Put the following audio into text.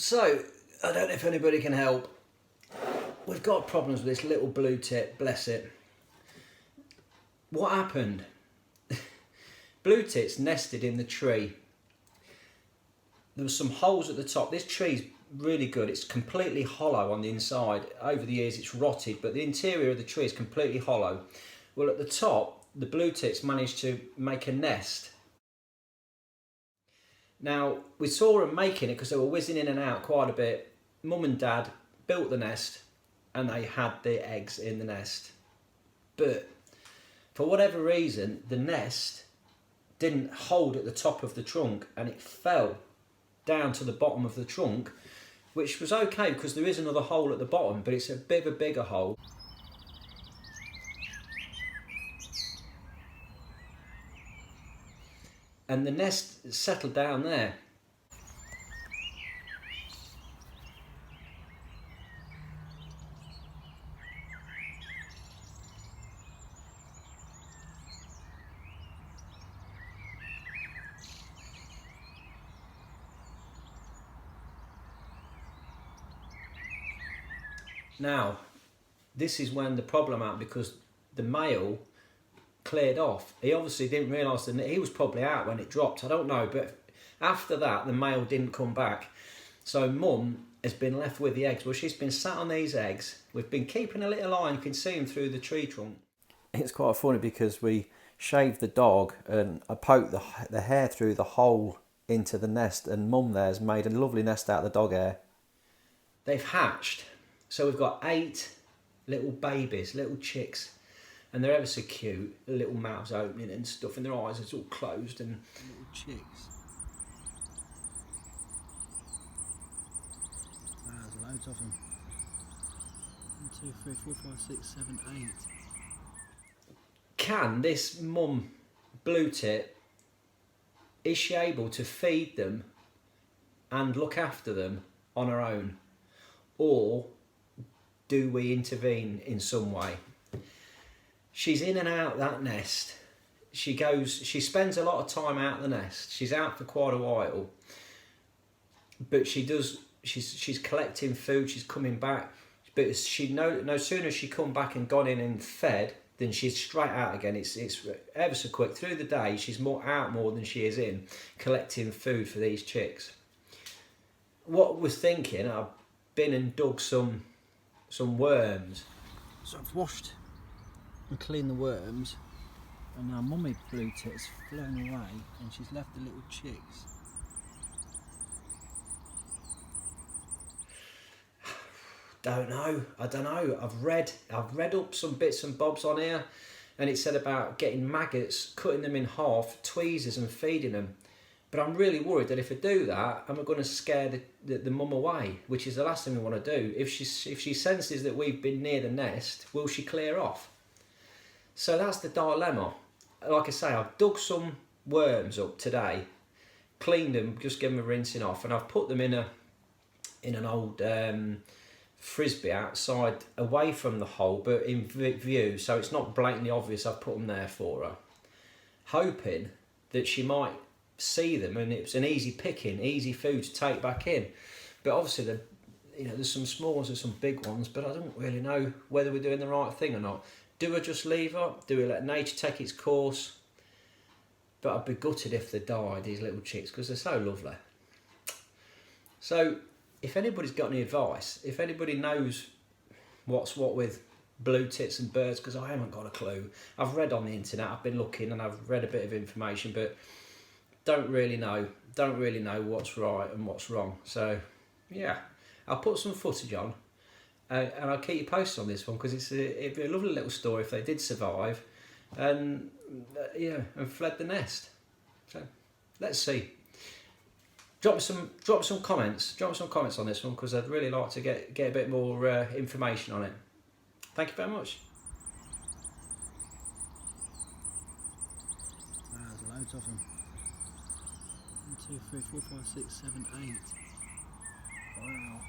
So, I don't know if anybody can help. We've got problems with this little blue tit, bless it. What happened? Blue tits nested in the tree. There were some holes at the top. This tree's really good. It's completely hollow on the inside. Over the years it's rotted, but the interior of the tree is completely hollow. Well, at the top, the blue tits managed to make a nest. Now, we saw them making it because they were whizzing in and out quite a bit. Mum and Dad built the nest and they had the eggs in the nest. But for whatever reason, the nest didn't hold at the top of the trunk and it fell down to the bottom of the trunk, which was okay because there is another hole at the bottom, but it's a bit of a bigger hole. And the nest settled down there. Now, this is when the problem happened because the male cleared off. He obviously didn't realise that he was probably out when it dropped. I don't know, but after that, the male didn't come back. So Mum has been left with the eggs. Well, she's been sat on these eggs. We've been keeping a little eye, and you can see them through the tree trunk. It's quite funny because we shaved the dog and I poked the hair through the hole into the nest, and Mum there's made a lovely nest out of the dog hair. They've hatched. So we've got 8 little babies, little chicks, and they're ever so cute. The little mouths opening and stuff, and their eyes are all closed, and little chicks. Wow, there's loads of them. 1, 2, 3, 4, 5, 6, 7, 8. Can this mum blue tit, is she able to feed them and look after them on her own? Or do we intervene in some way? She's in and out that nest. She spends a lot of time out of the nest. She's out for quite a while. But she's collecting food, she's coming back. But no sooner as she come back and gone in and fed, then she's straight out again. It's ever so quick. Through the day, she's out more than she is in, collecting food for these chicks. What we're thinking, I've been and dug some worms. So I've washed and cleaned the worms, and now Mummy blue tit's flown away and she's left the little chicks. I don't know. I've read up some bits and bobs on here, and it said about getting maggots, cutting them in half, tweezers and feeding them. But I'm really worried that if I do that, am I going to scare the mum away, which is the last thing we want to do. If she senses that we've been near the nest, will she clear off? So that's the dilemma. Like I say, I've dug some worms up today, cleaned them, just given them a rinsing off, and I've put them in an old frisbee outside, away from the hole, but in view, so it's not blatantly obvious I've put them there for her, hoping that she might see them and it's an easy picking, easy food to take back in. But obviously there's some small ones and some big ones, but I don't really know whether we're doing the right thing or not. Do I just leave her? Do we let nature take its course? But I'd be gutted if they died, these little chicks, because they're so lovely. So if anybody's got any advice, if anybody knows what's what with blue tits and birds, because I haven't got a clue. I've read on the internet, I've been looking and I've read a bit of information, but don't really know what's right and what's wrong. So yeah, I'll put some footage on and I'll keep you posted on this one, because it'd be a lovely little story if they did survive and and fled the nest. So let's see. Drop some comments on this one, because I'd really like to get a bit more information on it. Thank you very much. Wow, there's loads of them. 1, 2, 3, 4, 5, 6, 7, 8. Wow.